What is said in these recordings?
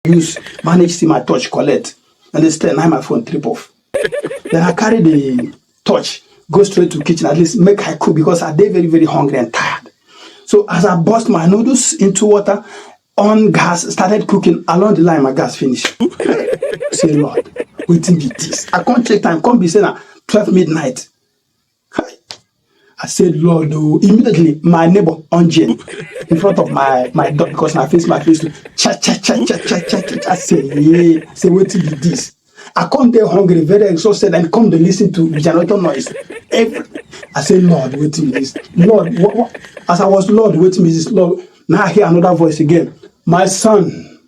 use manage see my touch collect. Understand? Now my phone trip off. Then I carry the touch, go straight to kitchen, at least make I cook because I dey very, very hungry and tired. So as I burst my noodles into water, on gas, started cooking. Along the line, my gas finished. Say, Lord, waiting be this. I can't check time, can't be saying 12 midnight. I said, Lord, oh, immediately my neighbor on Jane in front of my door because my face, cha. I say, yeah. I say, waiting be this. I come there hungry, very exhausted, and come to listen to generator noise. I say, Lord, waiting be this. Lord, what? As I was, Lord, waiting be this. Lord, now I hear another voice again. My son,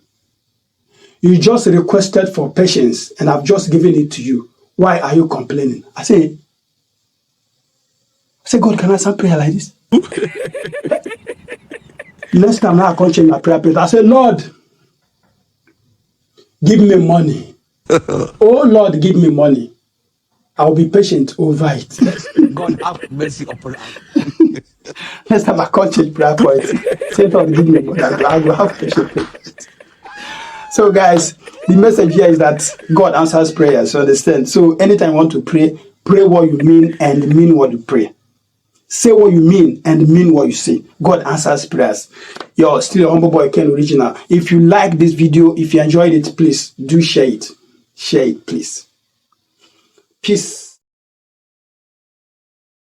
you just requested for patience, and I've just given it to you. Why are you complaining? I say, God, can I answer prayer like this? Next time now I can't change my prayer. I say, Lord, give me money. Oh, Lord, give me money. I'll be patient over it. God have mercy upon us. Next time I can't change prayer point. Say, Lord, give me money. I will have patience. So, guys, the message here is that God answers prayers. You understand? So, anytime you want to pray, pray what you mean and mean what you pray. Say what you mean and mean what you say. God answers prayers. You're still a humble boy, Ken Original. If you like this video, if you enjoyed it, please do share it. Share it, please. Peace.